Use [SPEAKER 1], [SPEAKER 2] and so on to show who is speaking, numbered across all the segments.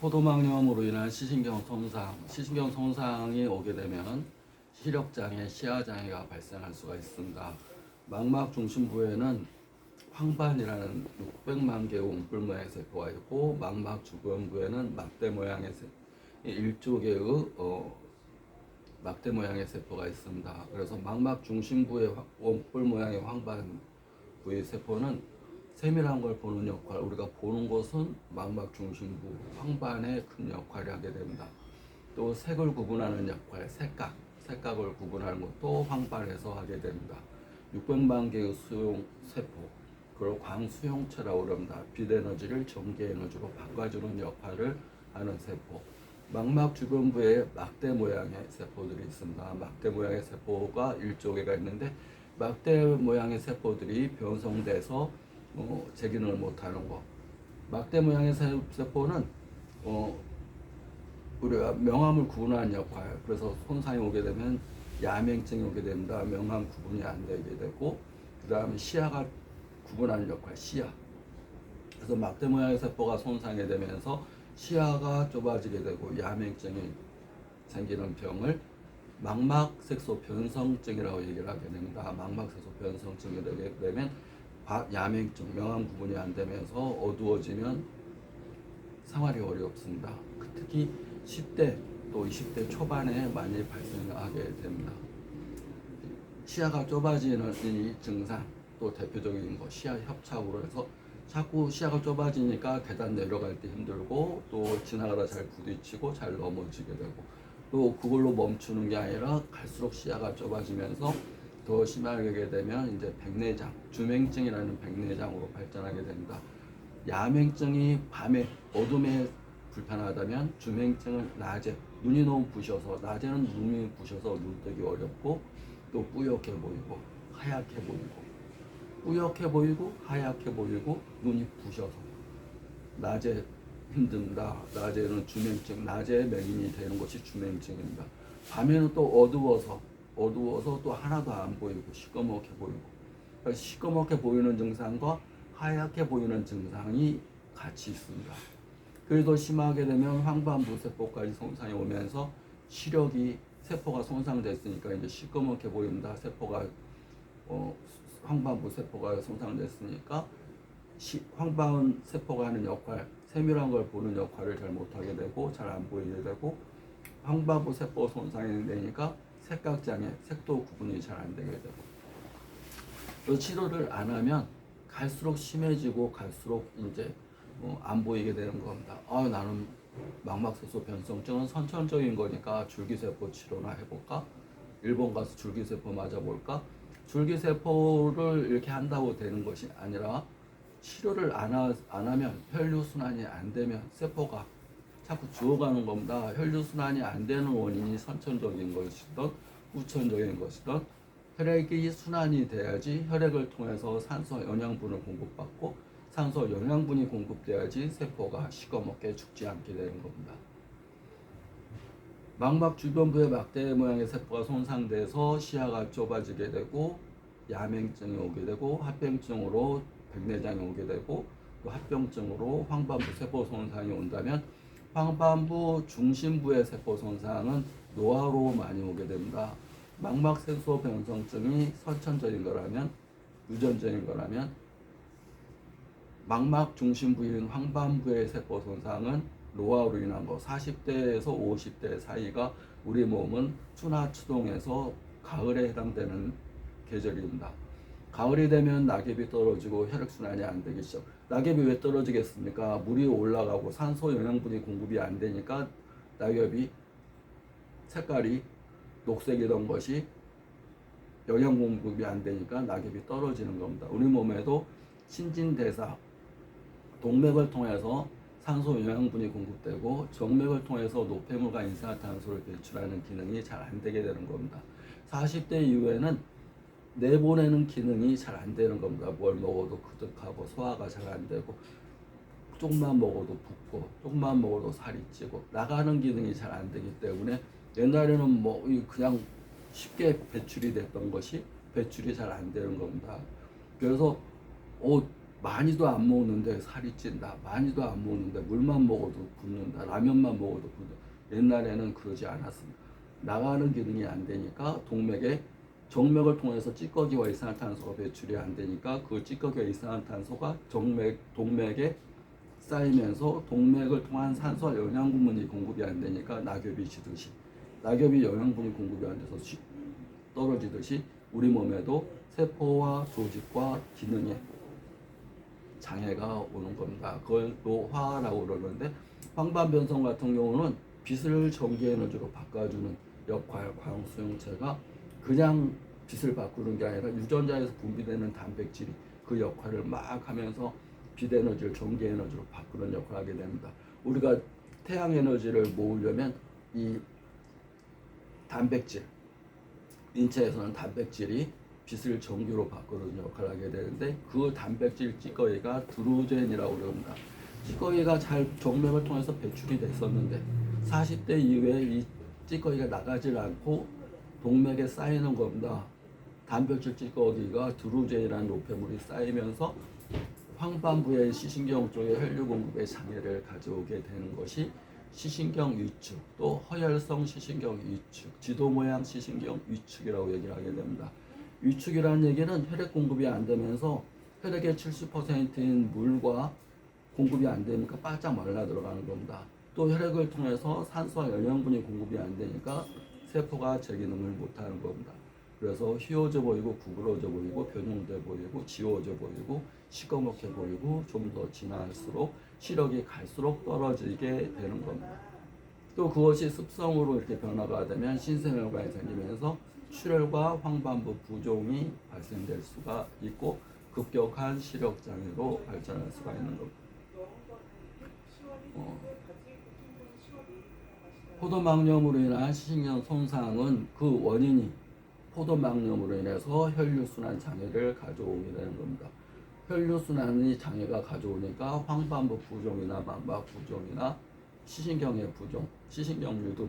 [SPEAKER 1] 포도막염으로 인한 시신경 손상이 오게 되면 시력장애, 시야장애가 발생할 수가 있습니다. 망막 중심부에는 황반이라는 600만 개의 웅뿔 모양의 세포가 있고, 망막 주변부에는 막대 모양의 일조개의 막대 모양의 세포가 있습니다. 그래서 망막 중심부의 웅뿔 모양의 황반 부의 세포는 세밀한 걸 보는 역할, 우리가 보는 것은 망막 중심부 황반에 큰 역할을 하게 됩니다. 또 색을 구분하는 역할, 색각을 구분하는 것도 황반에서 하게 됩니다. 600만 개의 수용 세포, 그걸 광수용체라고 합니다. 빛 에너지를 전기 에너지로 바꿔주는 역할을 하는 세포. 망막 주변부에 막대 모양의 세포들이 있습니다. 막대 모양의 세포가 일조개가 있는데, 막대 모양의 세포들이 변성돼서 재기능을 못하는 거. 막대 모양의 세포는 우리가 명암을 구분하는 역할, 그래서 손상이 오게 되면 야맹증이 오게 됩니다. 명암 구분이 안 되게 되고, 그 다음에 시야가 구분하는 역할, 시야. 그래서 막대 모양의 세포가 손상이 되면서 시야가 좁아지게 되고 야맹증이 생기는 병을 망막색소 변성증이라고 얘기를 하게 됩니다. 망막색소 변성증이 되게 되면 야맹증, 명암 구분이 안 되면서 어두워지면 생활이 어렵습니다. 특히 10대 또 20대 초반에 많이 발생하게 됩니다. 시야가 좁아지는 이 증상, 또 대표적인 거 시야 협착으로 해서 자꾸 시야가 좁아지니까 계단 내려갈 때 힘들고, 또 지나가다 잘 부딪히고 잘 넘어지게 되고, 또 그걸로 멈추는 게 아니라 갈수록 시야가 좁아지면서 더 심하게 되면 이제 백내장, 주맹증이라는 백내장으로 발전하게 됩니다. 야맹증이 밤에 어둠에 불편하다면, 주맹증은 낮에 눈이 너무 부셔서, 낮에는 눈이 부셔서 눈 뜨기 어렵고, 또 뿌옇게 보이고 하얗게 보이고, 뿌옇게 보이고 하얗게 보이고 눈이 부셔서 낮에 힘든다. 낮에는 주맹증, 낮에 맹인이 되는 것이 주맹증입니다. 밤에는 또 어두워서 또 하나도 안 보이고 시꺼멓게 보이고, 그러니까 시꺼멓게 보이는 증상과 하얗게 보이는 증상이 같이 있습니다. 그래도 심하게 되면 황반부 세포까지 손상이 오면서 시력이, 세포가 손상됐으니까 이제 시꺼멓게 보입니다. 세포가 황반부 세포가 손상됐으니까 황반 세포가 하는 역할, 세밀한 걸 보는 역할을 잘 못하게 되고 잘 안 보이게 되고, 황반부 세포 손상이 되니까 색각장애, 색도 구분이 잘 안 되게 되고, 또 치료를 안 하면 갈수록 심해지고 갈수록 이제 안 보이게 되는 겁니다. 나는 망막색소 변성증은 선천적인 거니까 줄기세포 치료나 해볼까? 일본 가서 줄기세포 맞아볼까? 줄기세포를 이렇게 한다고 되는 것이 아니라, 치료를 안 하면 혈류순환이 안 되면 세포가 자꾸 죽어가는 겁니다. 혈류순환이 안 되는 원인이 선천적인 것이든 후천적인 것이든 혈액이 순환이 돼야지, 혈액을 통해서 산소 영양분을 공급받고 산소 영양분이 공급돼야지 세포가 시꺼멓게 죽지 않게 되는 겁니다. 망막 주변부의 막대 모양의 세포가 손상돼서 시야가 좁아지게 되고, 야맹증이 오게 되고, 합병증으로 백내장이 오게 되고, 또 합병증으로 황반부 세포 손상이 온다면, 황반부 중심부의 세포 손상은 노화로 많이 오게 됩니다. 망막색소 변성증이 선천적인 거라면, 유전적인 거라면, 망막 중심부인 황반부의 세포 손상은 노화로 인한 거, 40대에서 50대 사이가 우리 몸은 추나추동해서 가을에 해당되는 계절입니다. 가을이 되면 낙엽이 떨어지고 혈액순환이 안 되기 시작. 낙엽이 왜 떨어지겠습니까? 물이 올라가고 산소 영양분이 공급이 안 되니까 낙엽이 색깔이 녹색이던 것이 영양 공급이 안 되니까 낙엽이 떨어지는 겁니다. 우리 몸에도 신진대사, 동맥을 통해서 산소 영양분이 공급되고 정맥을 통해서 노폐물과 이산화탄소를 배출하는 기능이 잘 안 되게 되는 겁니다. 40대 이후에는 내보내는 기능이 잘 안 되는 겁니다. 뭘 먹어도 그득하고 소화가 잘 안 되고, 조금만 먹어도 붓고 조금만 먹어도 살이 찌고, 나가는 기능이 잘 안 되기 때문에 옛날에는 그냥 쉽게 배출이 됐던 것이 배출이 잘 안 되는 겁니다. 그래서 많이도 안 먹는데 살이 찐다. 많이도 안 먹는데 물만 먹어도 붓는다. 라면만 먹어도 붓는다. 옛날에는 그러지 않았습니다. 나가는 기능이 안 되니까 정맥을 통해서 찌꺼기와 이산화탄소가 배출이 안 되니까 그 찌꺼기와 이산화탄소가 동맥에 쌓이면서 동맥을 통한 산소와 영양분이 공급이 안 되니까 낙엽이 영양분이 공급이 안 돼서 떨어지듯이 우리 몸에도 세포와 조직과 기능에 장애가 오는 겁니다. 그걸 노화라고 그러는데 황반변성 같은 경우는 빛을 전기에너지로 바꿔주는 역할, 광수용체가 그냥 빛을 바꾸는 게 아니라 유전자에서 분비되는 단백질이 그 역할을 막 하면서 빛 에너지를 전기 에너지로 바꾸는 역할을 하게 됩니다. 우리가 태양 에너지를 모으려면 이 단백질, 인체에서는 단백질이 빛을 전기로 바꾸는 역할을 하게 되는데 그 단백질 찌꺼기가 드루젠이라고 그럽니다. 찌꺼기가 잘 정맥을 통해서 배출이 됐었는데 40대 이후에 이 찌꺼기가 나가질 않고 동맥에 쌓이는 겁니다. 단백질 찌꺼기가 드루젠이라는 노폐물이 쌓이면서 황반부의 시신경 쪽에 혈류 공급에 장애를 가져오게 되는 것이 시신경 위축, 또 허혈성 시신경 위축, 지도 모양 시신경 위축이라고 얘기를 하게 됩니다. 위축이라는 얘기는 혈액 공급이 안 되면서 혈액의 70%인 물과 공급이 안 되니까 바짝 말라 들어가는 겁니다. 또 혈액을 통해서 산소와 영양분이 공급이 안 되니까 세포가 제 기능을 못하는 겁니다. 그래서 휘어져 보이고 구부러져 보이고 변형돼 보이고 지워져 보이고 시꺼멓게 보이고 좀 더 지날수록 시력이 갈수록 떨어지게 되는 겁니다. 또 그것이 습성으로 이렇게 변화가 되면 신생혈관이 생기면서 출혈과 황반부 부종이 발생될 수가 있고 급격한 시력 장애로 발전할 수가 있는 겁니다. 포도막염으로 인한 시신경 손상은 그 원인이 포도막염으로 인해서 혈류순환 장애를 가져오게 되는 겁니다. 혈류순환이 장애가 가져오니까 황반부 부종이나 망막 부종이나 시신경의 부종, 시신경류도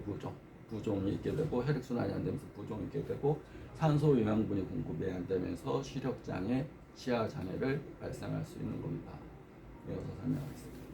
[SPEAKER 1] 부종이 있게 되고 혈액순환이 안 되면서 부종이 있게 되고 산소 영양분이 공급이 안 되면서 시력장애, 시야장애를 발생할 수 있는 겁니다. 이어서 설명하겠습니다.